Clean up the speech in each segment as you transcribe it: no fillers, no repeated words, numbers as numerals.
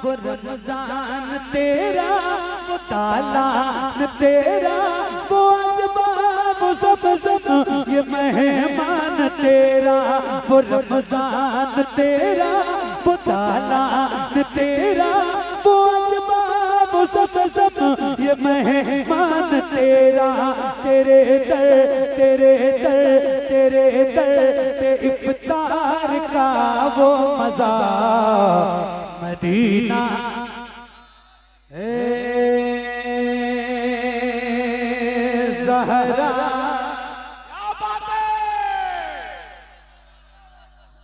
वो रमजान तेरा, वो तालान तेरा, वो अजबा वो सब ये मेहमान तेरा। वो रमजान तेरा, वो तालान तेरा, वो अजबा वो सब ये मेहमान तेरा। तेरे दर तेरे दर तेरे दर पे इफ्तार का वो मजा मदीना। ज़हरा क्या बात है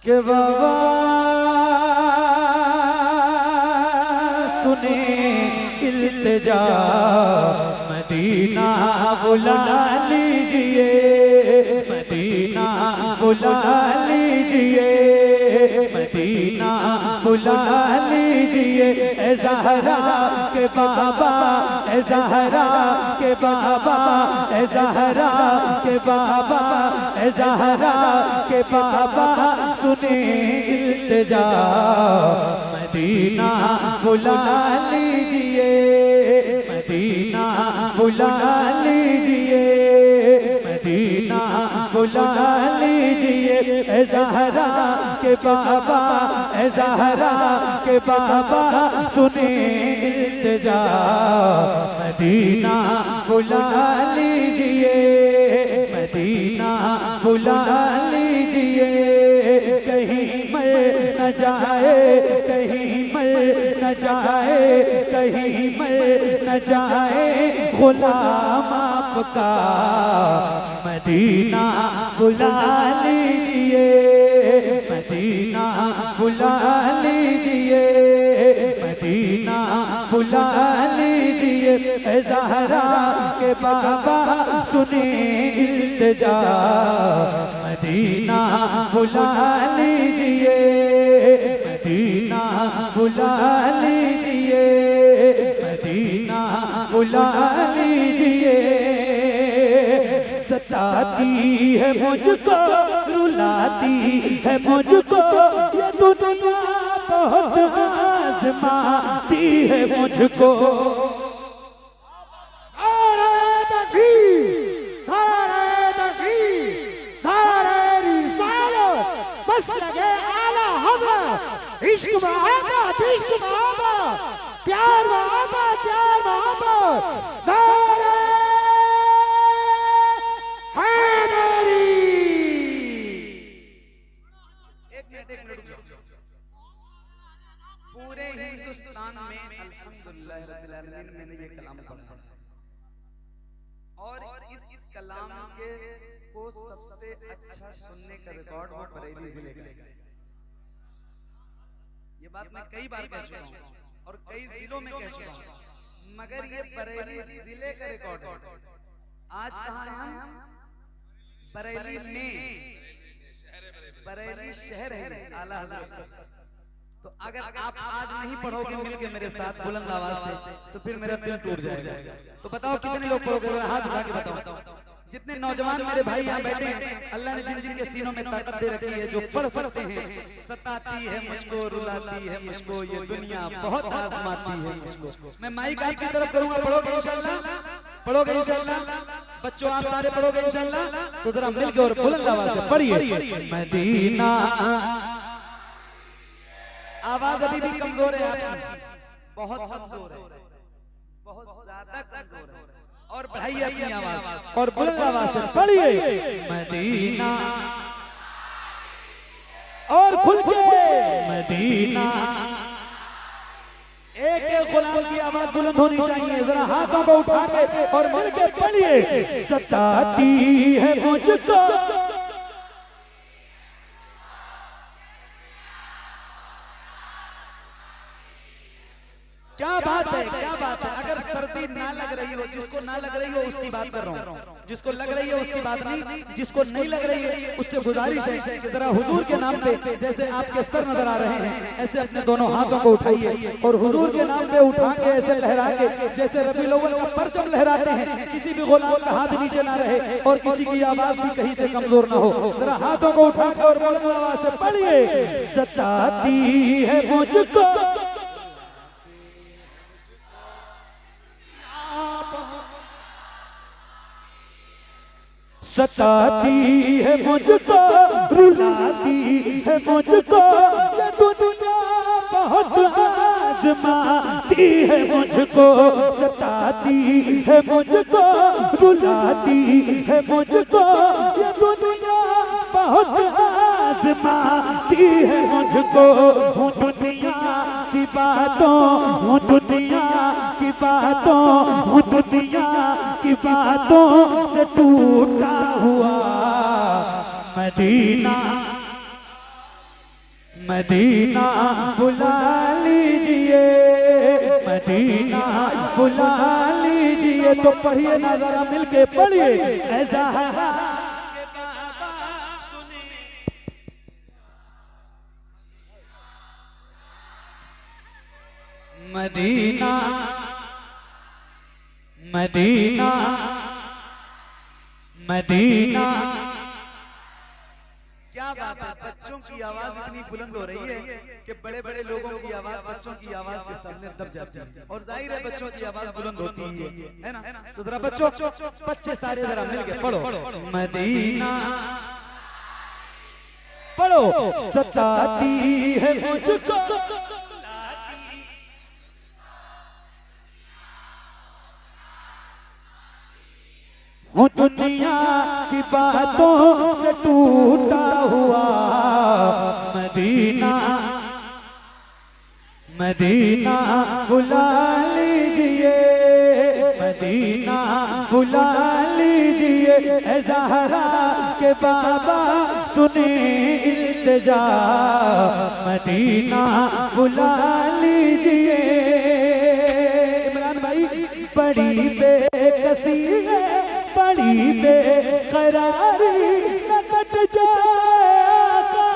के बाबा सुने इल्तिजा, मदीना बुला लीजिए, मदीना बुला लीजिए, मदीना बुला लीजिए। ए ज़हरा के बाबा, ए ज़हरा के बाबा, ए ज़हरा के बाबा, ए ज़हरा के बाबा सुने इल्तिजा, मदीना बुला लीजिए, मदीना बुला लीजिए, मदीना बुला लीजिए। ए ज़हरा के बाबा, ए ज़हरा के बाबा सुने इल्तिजा, मदीना बुला लीजिए, मदीना बुला लीजिए। कहीं मर न जाए, कहीं मर न जाए, कहीं मर न जाए गुलाम आपका, मदीना बुला लीजिए, मदीना बुला लीजिए, मदीना बुला लीजिए। ए ज़हरा के बाबा सुने इल्तिजा, मदीना बुला लीजिए, मदीना बुला लीजिए, मदीना बुला लीजिए। सताती है मुझको, रुलाती है मुझको ये दुनिया, बहुत आज़माती है मुझको। इश्क मोहब्बत, इश्क मोहब्बत, प्यार मोहब्बत, प्यार मोहब्बत, नारे हैदरी। एक मिनट पूरे हिंदुस्तान में अल्हम्दुलिल्लाह रब्बिल आलमीन मैंने ये कलाम पढ़ा और इस कलाम के को सबसे अच्छा सुनने का रिकॉर्ड वो बरेली जिले का। ये बात मैं कई बार कह चुका हूँ और कई जिलों में कह चुका हूँ, मगर ये बरेली जिले का रिकॉर्ड है। आज कहाँ हैं हम? बरेली में, बरेली शहर है आला हज़रत। तो अगर आप आज नहीं पढ़ोगे मिलके मेरे साथ बुलंद आवाज से, तो फिर मेरा दिल टूट जाएगा। तो बताओ कितने लोग पढ़ोगे? हाथ उठा के बताओ। जितने नौजवान मेरे भाई यहाँ बैठे हैं, अल्लाह ने जिन जिन के सीनों में ताकत दे रखी है, जो पढ़ सकते हैं। सताती है मुझको, रुलाती है मुझको ये दुनिया, बहुत आज़माती है मुझको। मैं माइक आपकी तरफ करूंगा, पढ़ोगे इंशाल्लाह? पढ़ोगे इंशाल्लाह? बच्चों आप सारे पढ़ोगे इंशाल्लाह? तो जरा मिलके और बुलंद आवाज से पढ़िए, मदीना। आवाज अभी भी कमजोर है आपकी, बहुत कमजोर है, बहुत ज्यादा कमजोर है। और बढ़ाइए अपनी आवाज और बुलंद आवाज से पढ़िए, मदीना। और खुल के मदीना। एक एक गुलाम की आवाज बुलंद होनी चाहिए। जरा हाथों को उठा के और मिलके पढ़िए, सताती है मुझको। क्या बात है, क्या बात है। अगर सर्दी ना लग रही हो, जिसको ना लग रही हो उसकी बात कर रहा हूँ, जिसको लग रही है उसकी बात नहीं, जिसको नहीं लग रही है उससे गुजारिश है कि जरा हुजूर के नाम पे, जैसे आपके स्तर नजर आ रहे हैं, ऐसे अपने दोनों हाथों को उठाइए और हुजूर के नाम पे उठा के ऐसे लहरा के, जैसे रबीउल अव्वल का परचम लहराते हैं। किसी भी गुलाम का हाथ नीचे ना रहे और किसी की आवाज भी कहीं से कमजोर ना हो। जरा हाथों को उठा के और बुलंद आवाज से पढ़िए, सताती है मुझको सताती है मुझको, रुलाती है मुझको, ये दुनिया बहुत आजमाती है मुझको, सताती है मुझको, रुलाती है मुझको, ये दुनिया बहुत आजमाती है मुझको। हूँ दुनिया की बातों, हूँ दुनिया की बातों, हूँ दुनिया की बातों से टूटा हुआ। मदीना मदीना बुला लीजिए, मदीना बुला लीजिए। तो पढ़िए ना जरा मिलके पढ़िए, ऐसा है मदीना मदीना मदीना। क्या बात है, बच्चों की आवाज इतनी बुलंद हो रही है कि बड़े बड़े लोगों की आवाज बच्चों की आवाज के सामने दब जाती है। और जाहिर है बच्चों की आवाज बुलंद होती है ना। तो जरा बच्चे सारे जरा मिलके पढ़ो, मदीना पढ़ो। सताती है मुझको, हूँ दुनिया की बातों से टूटा हुआ। मदीना मदीना बुला लीजिए, मदीना बुला लीजिए। ऐ ज़हरा के बाबा सुने इल्तिजा, मदीना बुला लीजिए। इमरान भाई बड़ी बेकसी है, बड़ी बेकरारी, न कट जाएगा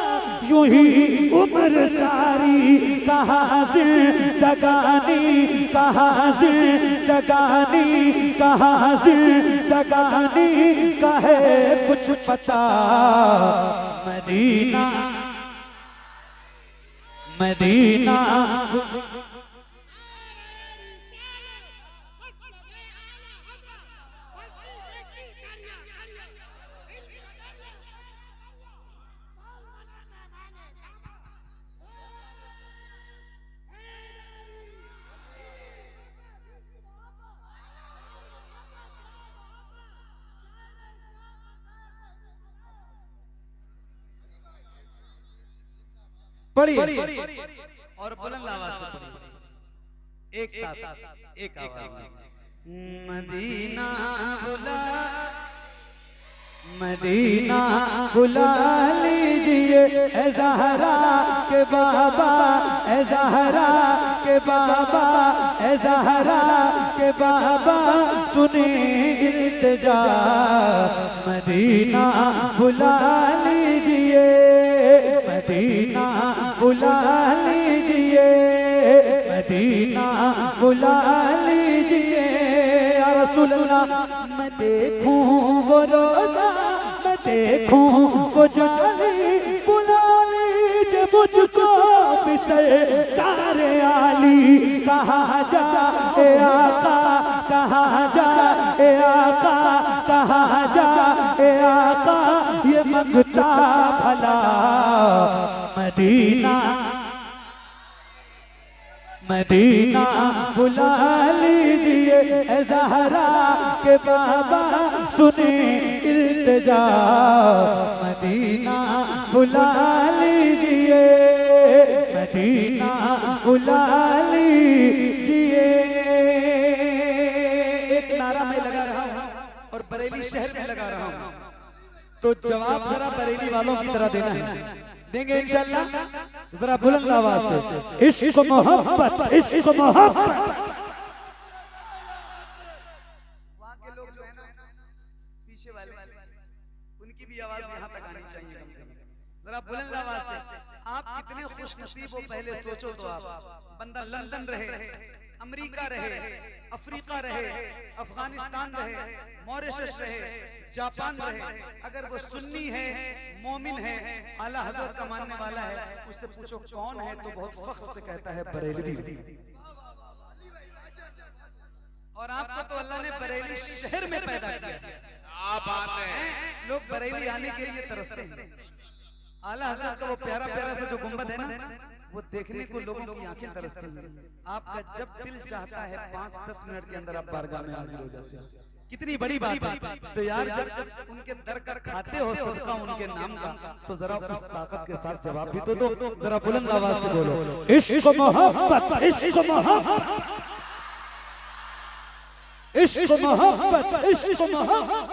यूं ही उम्र सारी। कहाँ जिंदगानी, कहाँ जिंदगानी, कहाँ जिंदगानी का है कुछ पता। मदीना मदीना पढ़िए और बुलंद आवाज से पढ़िए, एक साथ एक आवाज में। मदीना बुला, मदीना बुला लीजिए। ऐ ज़हरा के बाबा, ऐ ज़हरा के बाबा, ऐ ज़हरा के बाबा सुने इल्तिजा। मदीना बुला लीजिए, मदीना बुला लीजिए, मदीना बुला लीजिए। या रसूल अल्लाह मैं देखूं वो रोज़ा, मैं देखूं वो जाली, बुला लीजिए मुझको भी सरकार आली। कहाँ जाए आका, कहाँ जाए आका, कहाँ जाए आका ये मंगता भला। मदीना मदीना बुला लीजिए। ऐ ज़हरा के बाबा सुने इल्तिजा। मदीना बुला लीजिए, मदीना बुला लीजिए। एक नारा मैं लगा रहा हूँ और बरेली शहर में लगा रहा हूँ, तो जवाब जरा बरेली वालों की तरह देना है। देंगे इंशाअल्लाह, जरा बुलंद आवाज से। इश्क मोहब्बत, इश्क मोहब्बत। वहाँ के लोग जो है ना पीछे वाले, उनकी भी आवाज यहाँ तक आनी चाहिए कम से कम। जरा बुलंद आवाज से। आप कितने खुशनसीब हो, पहले सोचो तो आप। बंदा लंदन रहे, अमेरिका रहे, अफ्रीका रहे, अफगानिस्तान रहे, मॉरिशस रहे, जापान रहे, अगर वो सुन्नी है, मोमिन है, आला हजरत का मानने वाला है, उससे पूछो कौन है तो बहुत फख्र से कहता है बरेलवी। और आपको तो अल्लाह ने बरेली शहर में पैदा किया। क्या बात है। लोग बरेली आने के लिए तरसते हैं। आला हजरत का वो प्यारा प्यारा सा जो गुंबद है ना, वो देखने को लोगों की आंखें तरसती हैं। आपका जब दिल चाहता है 5-10 मिनट के अंदर आप बारगाह में हाजिर हो जाते हैं। कितनी बड़ी बात है। तो यार जब उनके दर कर खाते हो सदका उनके नाम का, तो जरा उस ताकत के साथ जवाब भी तो दो। जरा बुलंद आवाज से बोलो, इश्क मोहब्बत, इश्क मोहब्बत, इश्क मोहब्बत, इश्क मोहब्बत,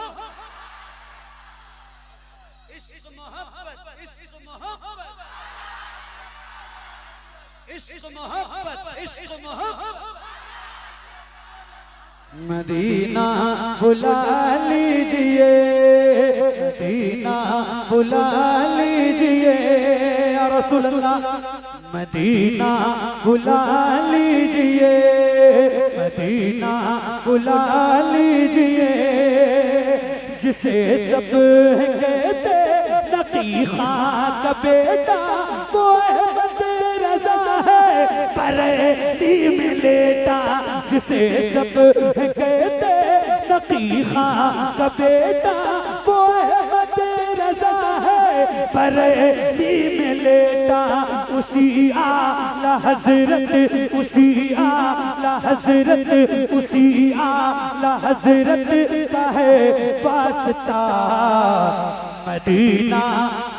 इश्क मोहब्बत, इश्क मोहब्बत। मदीना बुला लीजिए, मदीना बुला लीजिए या रसूल अल्लाह, मदीना बुला लीजिए, मदीना बुला लीजिए, जिसे सब कहते नकी खां का बेटा, वो अहमद रज़ा है बरेली में लेटा, जिसे सब कहते नकी खां का बेटा, वो अहमद रज़ा है बरेली में लेटा। उसी आला हजरत, उसी आला हजरत, उसी आला हजरत का है वास्ता, मदीना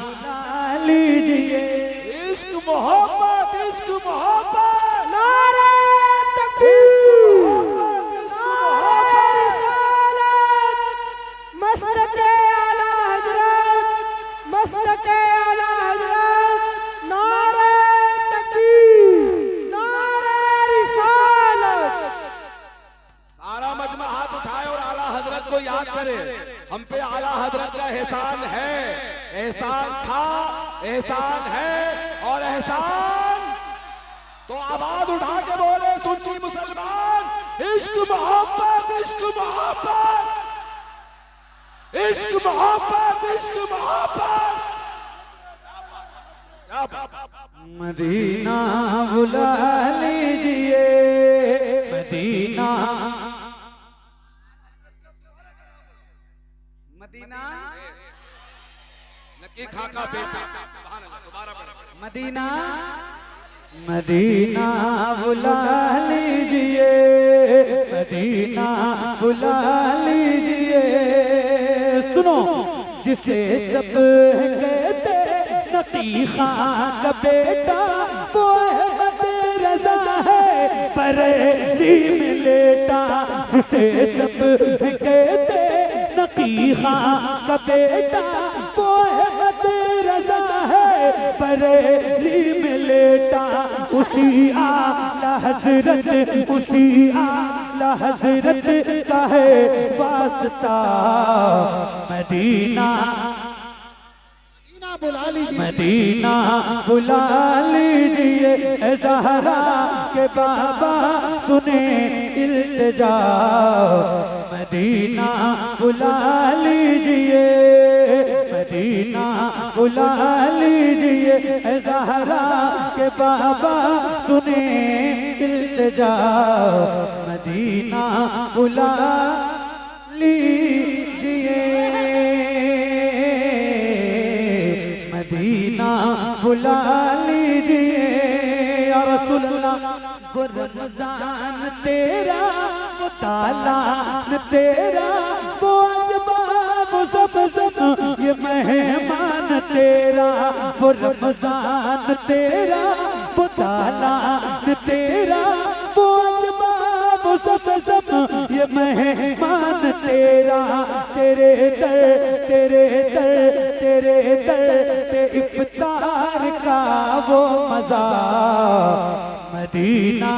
बुला लीजिए। इश्क मोहब्बत, इश्क मोहब्बत, नारे तकबीर, मस्तके आला हजरत, मस्तके आला हजरत, नारे तकबीर, नारे रिसालत। सारा मजमा हाथ उठाए और आला हजरत को याद करे। हम पे आला हजरत का एहसान है, एहसान था, एहसान है और एहसान। तो आवाज उठा के बोले सुन्नी मुसलमान, इश्क मोहब्बत, इश्क मोहब्बत, इश्क मोहब्बत, इश्क मोहब्बत। मदीना बुला लीजिए, मदीना, मदीना, नकी खां का बेटा। दोबारा पढ़ो। मदीना, मदीना बुला लीजिए, मदीना बुला लीजिए। सुनो, जिसे सब कहते नकी खां का बेटा, वो अहमद रज़ा है बरेली में लेटा, जिसे सब कहते नकी खां का बेटा, वो अहमद रज़ा है बरेली में लेटा। उसी आला हजरत, उसी आला हजरत का है वास्ता, मदीना बुला लीजिए, मदीना बुला लीजिए। ए ज़हरा के बाबा सुने इल्तिजा, मदीना बुला लीजिए, मदीना बुला लीजिए। ए ज़हरा के बाबा सुने इल्तिजा, मदीना बुला लीजिए, मदीना बुला लीजिए या रसूल अल्लाह। वो रमज़ान तेरा, वो तालान तेरा, वो अजबा, वो ज़मज़म, ये मेहमान तेरा। वो रमज़ान तेरा, वो तालान तेरा, वो अजबा, वो ज़मज़म, ये मेहमान तेरा। तेरे दर, तेरे दर, तेरे दर पे इफ्तार का वो मजा, मदीना,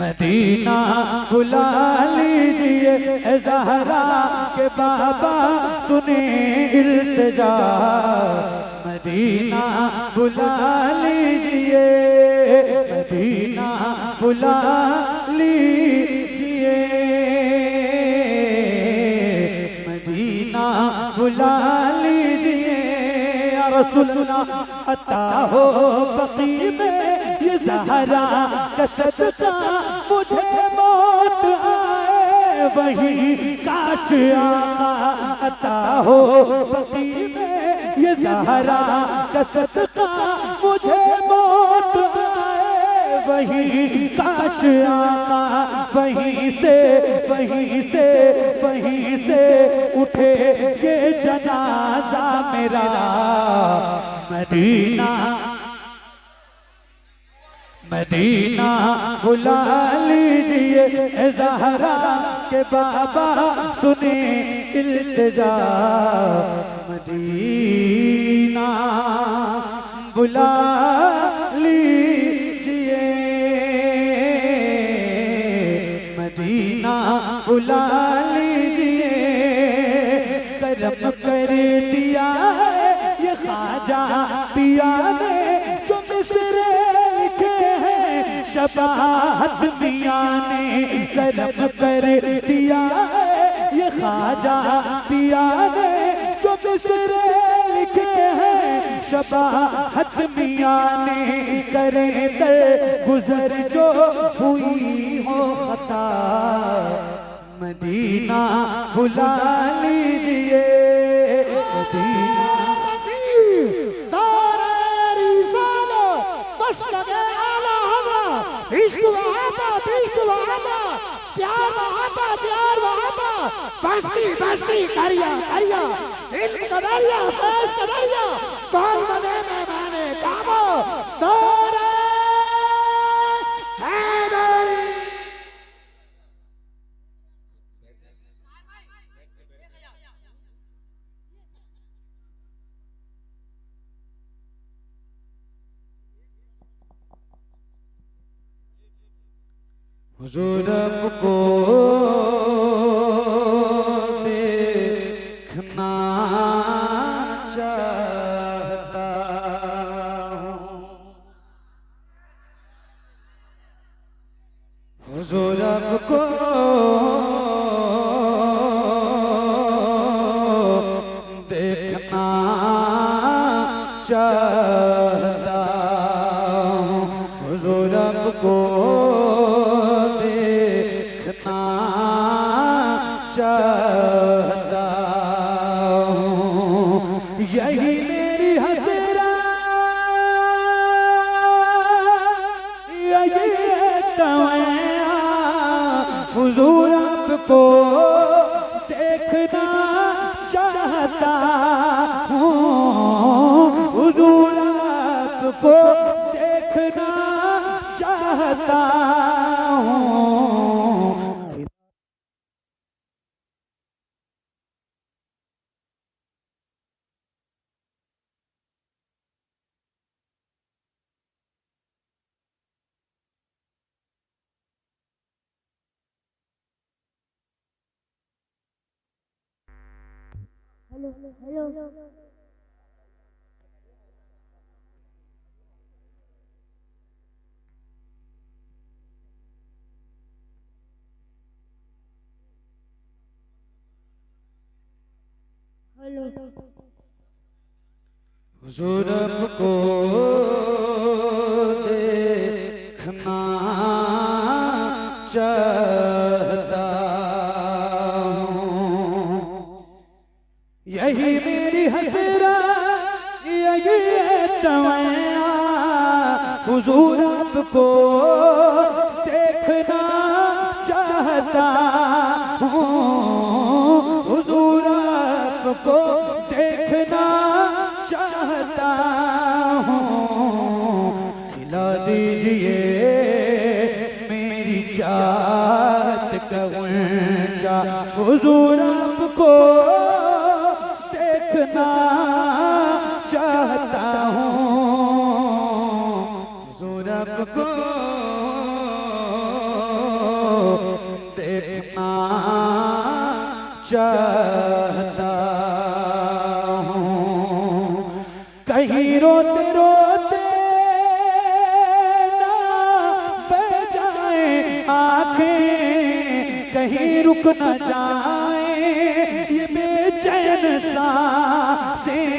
मदीना बुला लीजिए। ए ज़हरा के बाबा सुने इल्तिजा, मदीना बुला लीजिए, मदीना बुला लीजिए, मदीना बुला लीजिए या रसूल अल्लाह। अता हो बक़ी में ये ज़हरा का सदका, मुझे मौत आए वही काश आका अता हो बकी में ये ज़हरा का सदका मुझे मौत आए। वही काश आका वहीं से उठे ये जनाजा मेरा। मदीना मदीना बुला लीजिए ज़हरा के बाबा सुने इल्तिजा। मदीना बुला लीजिए, मदीना बुला लीजिए। करम कर दिया ये ख्वाजा पिया ने जो मिसरे लिखे हैं शबाहत मियां ने। करम कर दिया ये ख्वाजा पिया ने जो मिसरे लिखे हैं शबाहत मियां ने। करे कर गुजर जो हुई हो खता, मदीना बुला लीजिए। मदीना इश्क वहां इश्क वहां प्यार वहां बस्ती बस्ती करिया करिया इन कदरिया फैस कदरिया कौन मदे में माने काबो दौरे हैदरी। हुजूर को देखना चाहता हूँ, हुजूर को देखना चाहता हूँ, हुजूर को चाहता हूँ। यही मेरी हसरा यही तमन्ना, हुजूर आपको देखना चाहता हूँ, हुजूर आपको देखना चाहता हूँ। हेलो हेलो हेलो हुजूर को देखना चाहता हूँ, यही मेरी हसरा यही तमन्ना, हुजूर आपको देखना चाहता हूँ, हुजूर आपको देखना चाहता हूँ। खिला दीजिए मेरी जात का ऊंचा, हुजूर आपको देखना चाहता हूँ, हुजूर आपको देखना चाहता हूँ। कहीं रोते रोते ना बह जाए आँखें, कहीं रुक न जाए ये बेचैन सांसें,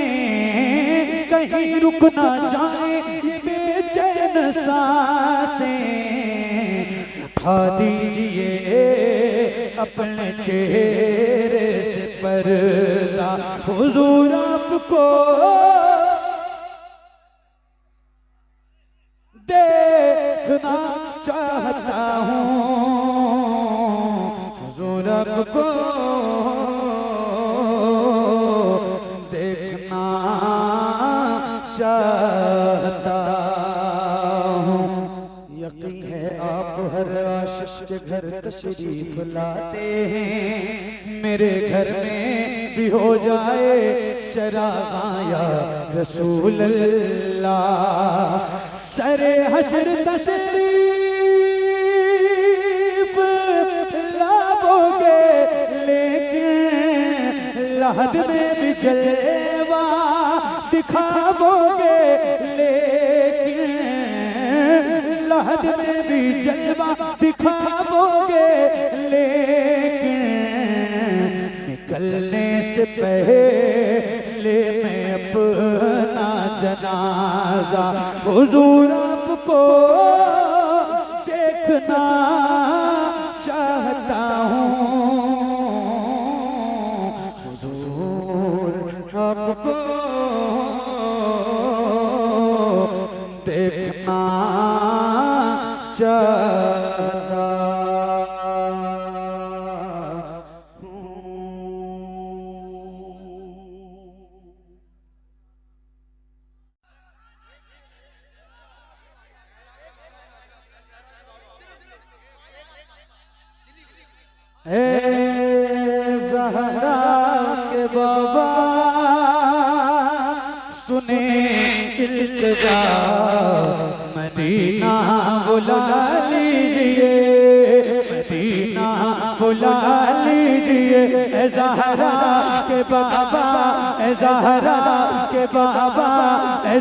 कहीं रुक न जाए ये बेचैन सांसें। उठा दीजिए अपने चेहरे से पर्दा हुजूर आपको देखना चाहता हूँ, हुजूर आपको देखना चाहता हूँ। यकीन है आप हर आशिक के घर तशरीफ लाते हैं, मेरे घर में भी हो जाए चरागां या रसूल अल्लाह। सरे हश्र तशरीफ लाओगे, लेकिन लहद में भी जलवा दिखाओगे, लेकिन लहद में भी जलवा दिखाओगे, लेकिन निकलने से पहले मैं अपना जनाजा हुजूर आपको देखना चाहता हूँ, हुजूर आपको देखना चाहता ज़हरा के बाबा सुने इल्तिजा, मदीना बुला लीजिए, मदीना बुला लीजिए। ज़हरा के बाबा, ज़हरा के बाबा,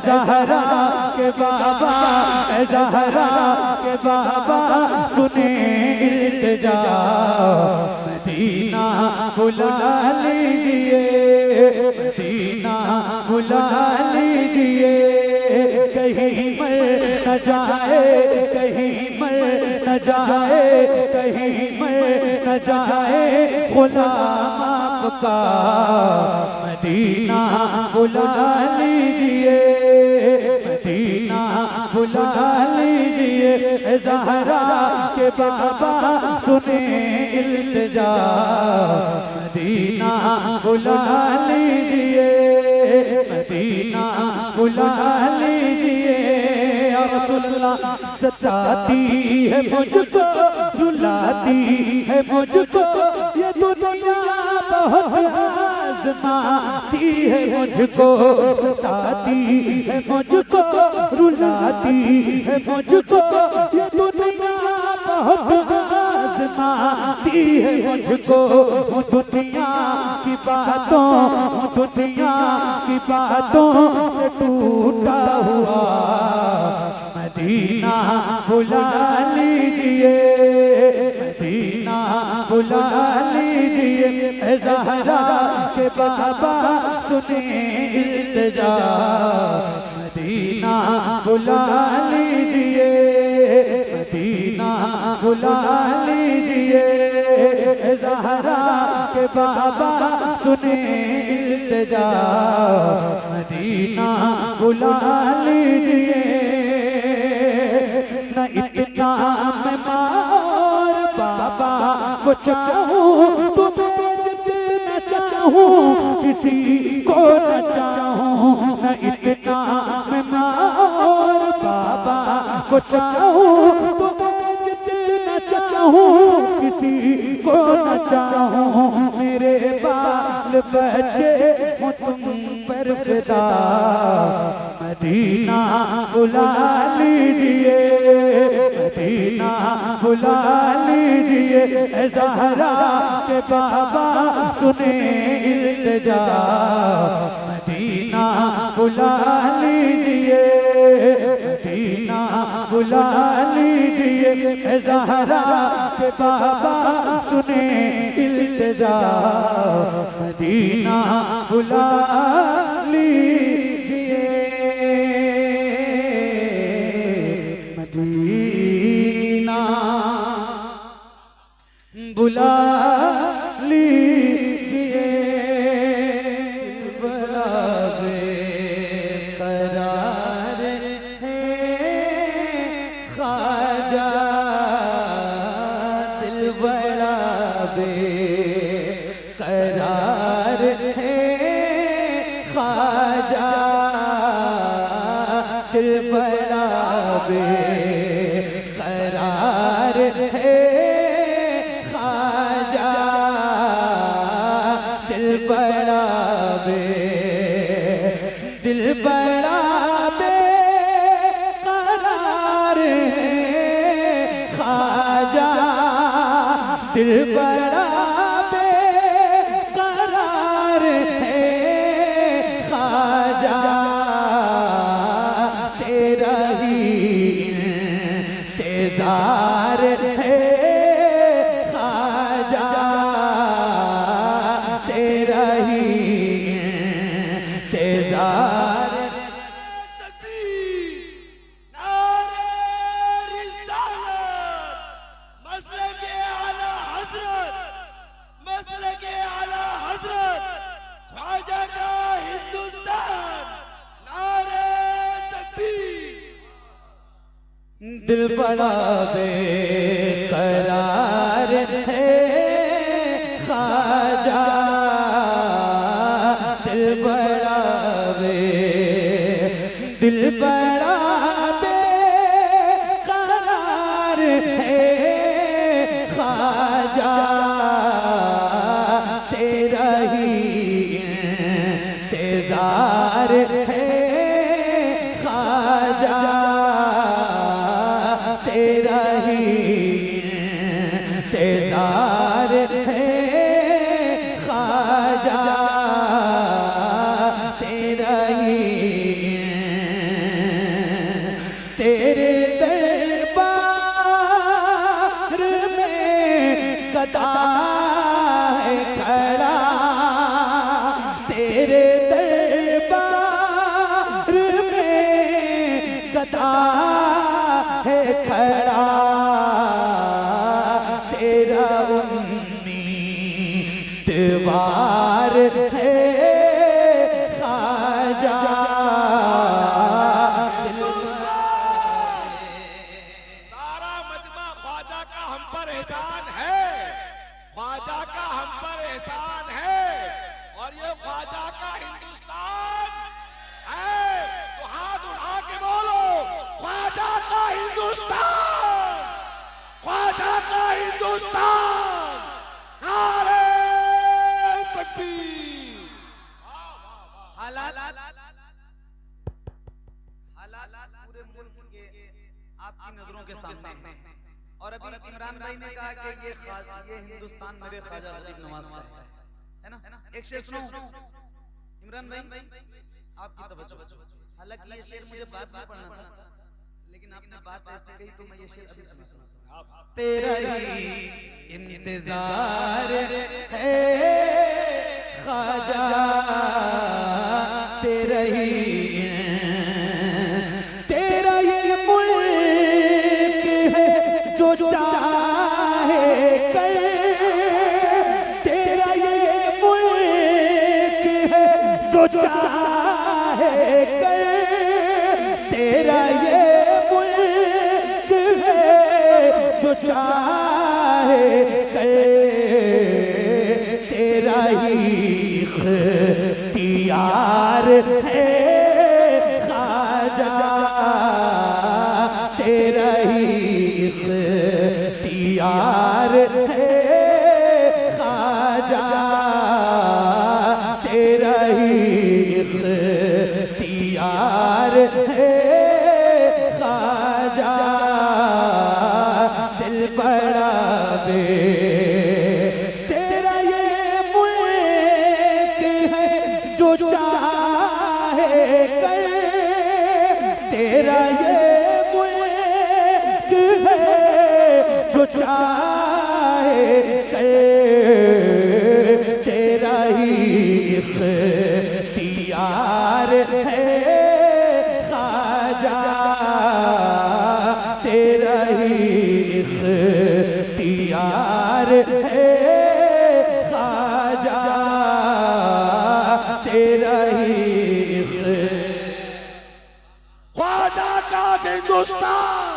ज़हरा के बाबा, ज़हरा के बाबा सुने इल्तिजा, मदीना बुला लीजिए, मदीना बुला लीजिए। कहीं मर न जाए, कहीं मर न जाए, कहीं मर न जाए गुलाम आपका, मदीना बुला लीजिए, मदीना बुला लीजिए। ज़हरा के बाबा सुने इल्तिजा, मदीना बुला लीजिए, मदीना बुला लीजिए। रसूलुल्लाह सताती है मुझको, रुलाती है मुझको, ये दुनिया बहुत आज़माती है मुझको, सताती है मुझको, रुलाती है मुझको, ये दुनिया बहुत आज़माती है मुझको। दुनिया की बातों, दुनिया की बातों से टूटा हुआ, मदीना बुला लीजिए, मदीना बुला लीजिए। ज़हरा के बाबा सुने इल्तिजा, मदीना बुला लीजिए, मदीना बुला लीजिए। ज़हरा के बाबा सुने इल्तिजा, मदीना बुला लीजिए। न इतना मैं और बाबा को चाहूं, तुम्हें जितना चाहूं किसी को न चाहूं। न इतना मैं और बाबा को चाहूं, तुम्हें जितना चाहूं किसी को न चाहूं। मेरे बाल बच्चे हो तुम पर फिदा, मदीना बुला लीजिए, मदीना बुला लीजिए। ज़हरा के बाबा सुने इल्तिजा, मदीना बुला लीजिए, मदीना बुला लीजिए। ज़हरा के बाबा सुने इल्तिजा, मदीना बुला लीजिए, मदीना बुला बेकरार है ख्वाजा, दिल बड़ा बेकरार है ख्वाजा, दिल बड़ा बेकरार है ख्वाजा, तेरा ही इंतजार है ख्वाजा, तेरा ही इंतजार। दिल बड़ा बेकरार है ख्वाजा, दिल बड़ा बेकरार है ख्वाजा, तेरा ही इंतजार है ख्वाजा, तेरा ही इंतजार है ख्वाजा, तेरा ही। तेरे दरबार में गदा है खड़ा, तेरे दरबार में गदा है खड़ा, तेरा उम्मीदवार है ख्वाजा। सारा मजमा ख्वाजा का हम पर एहसान है, ख्वाजा का हम पर एहसान है, और ये ख्वाजा का हिंदुस्तान है। तो हाथ उठा के बोलो ख्वाजा का हिंदुस्तान, ख्वाजा का हिंदुस्तान, नारे तकबीर। हालात पूरे मुल्क के आपकी नजरों के सामने हैं, और अभी इमरान भाई ने कहा कि ये हिंदुस्तान मेरे ख्वाजा गरीब नवाज का है ना। एक शेर सुनो इमरान भाई, आपकी तवज्जो। हालांकि ये शेर मुझे बाद में पढ़ना था, लेकिन आपने बात ऐसे कही तो मैं ये शेर अभी सुना। तेरा ही इंतजार है ख्वाजा, तेरा ही, तेरा ये मुल्क है जो चाहे कर, तेरा ये मुल्क है जो चाहे कर, तेरा ये मुल्क है जो चाहे कर, तेरा ही इख्तियार है ख्वाजा, तेरा ही इख्तियार है ख्वाजा, तेरा ही इख्तियार है ख्वाजा, दिल बड़ा तेरा ये मुल्क है जो चाहे कर, तेरा ये मुल्क है जो चाहे कर, तेरा ही इख्तियार है ख्वाजा, तेरा ही इख्तियार है ख्वाजा, तेरा ही ख्वाजा का हिंदुस्तान,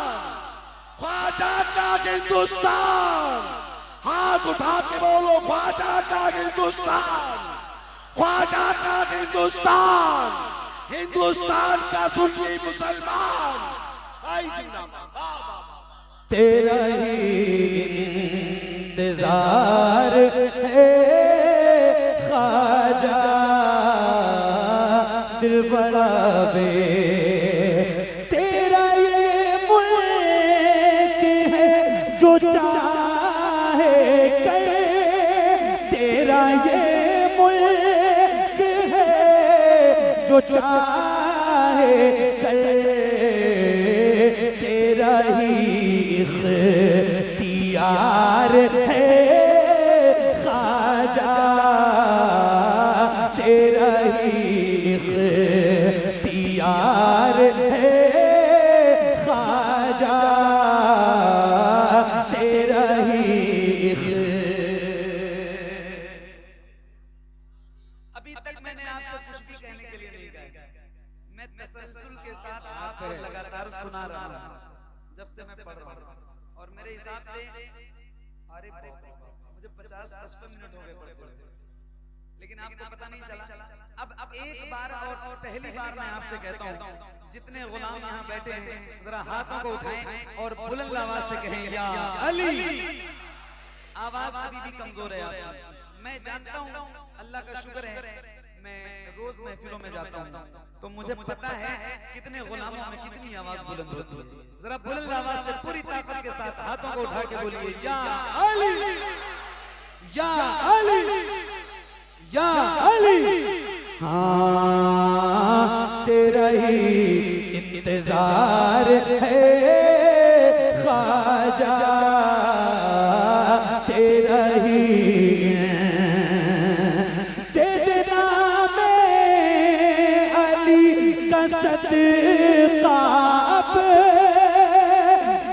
ख्वाजा का हिंदुस्तान, हाथ उठा के बोलो ख्वाजा का हिंदुस्तान, ख्वाजा का हिंदुस्तान, हिंदुस्तान का सुन्नी मुसलमान भाई तेरा ही इंतजार है ख्वाजा, दिल बड़ा बे तेरा ये मुल्क है जो चाहे करे, तेरा ये मुल्क है जो चाहे करे, तेरा ही इख्तियार है ख्वाजा, तेरा ही इख्तियार है ख्वाजा, तेरा ही अभी तक मैंने आपसे कुछ भी कहने के लिए नहीं कहा, मैं तसल्सल के साथ आपको लगातार सुना रहा हूं जब से मैं पढ़ रहा हूं, और मेरे हिसाब से अरे मुझे 50-55 मिनट हो गए पढ़ते, लेकिन आपको पता नहीं चला। अब एक बार और पहली बार मैं आपसे कहता हूं, जितने गुलाम यहाँ बैठे हैं जरा हाथों को उठाएं और बुलंद आवाज से कहें या अली। आवाज अभी भी कमजोर है आपकी, मैं जानता हूं, अल्लाह का शुक्र है मैं रोज महफिलों में जाता हूं तो मुझे पता है कितने गुलामों में कितनी आवाज बुलंद होती है। जरा बुलंद आवाज से पूरी ताकत के साथ हाथों को उठा के बोलिए या अली, या अली, या अली। हाँ तेरा ही इंतजार है ख्वाजा, तेरा ही दे देना में अली का सदका,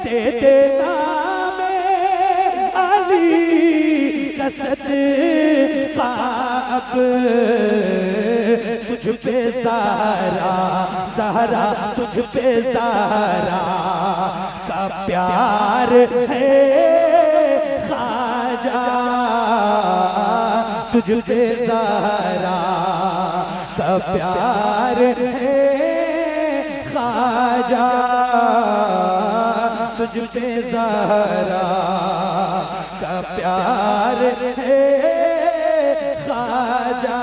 दे देना में अली का सदका, तुझ पे ज़हरा ज़हरा तुझ पे ज़हरा का प्यार है ख्वाजा, तुझ पे ज़हरा का प्यार है ख्वाजा, तुझ पे ज़हरा का प्यार है ख्वाजा,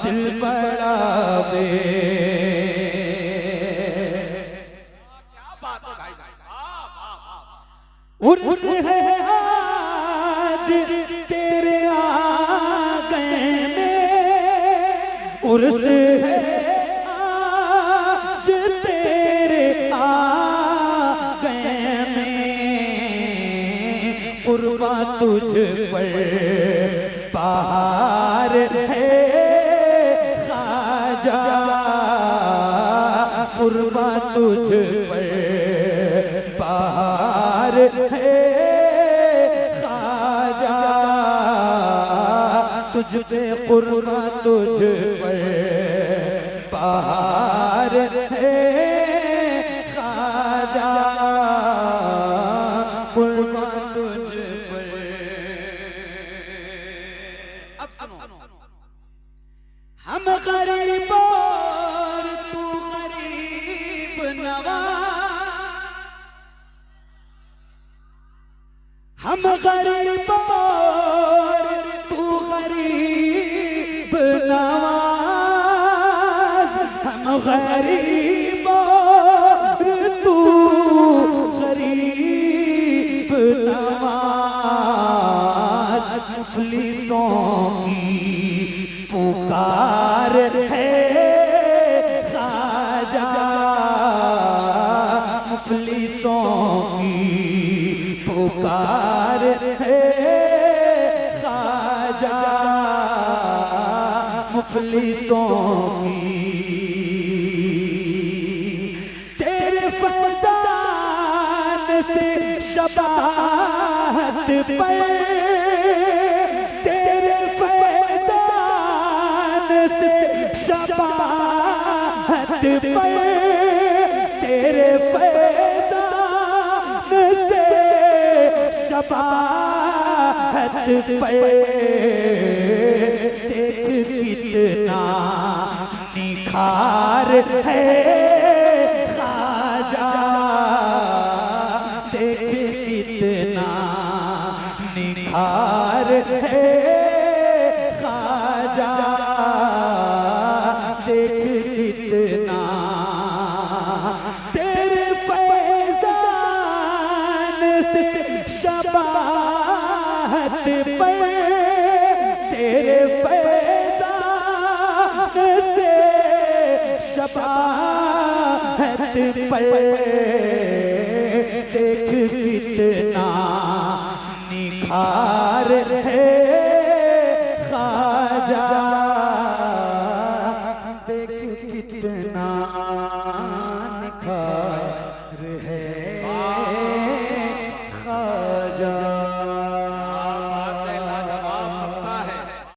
दिल बड़ा बे। क्या बात है भाई साहब, उर्स है आज तेरे आंगन में, उर्स है आज तेरे आंगन में, कुर्बान तुझ पर पहाड़ है ख्वाजा, कुर्बान तुझ पर पहाड़ है ख्वाजा, तुझ पे कुर्बान तुझ पर पहाड़ है ख्वाजा, कुर्बान तुझ पर। अब सुनो, हम गरीब और तू गरीब नवाज, हम गरीब और तू गरीब नवाज, हम गरीब और तू गरीब नवाज, मुफलिसों की पुकार है ख्वाजा, मुफलिसों की पुकार है ख्वाजा, मुफलिसों की। तेरे फैज़ान से शबाहत पे, तेरे फैज़ान से शबाहत पे, तेरे फैज़ान से शबाहत पे, देख कितना निखार है ख्वाजा, पर देख कितना निखार है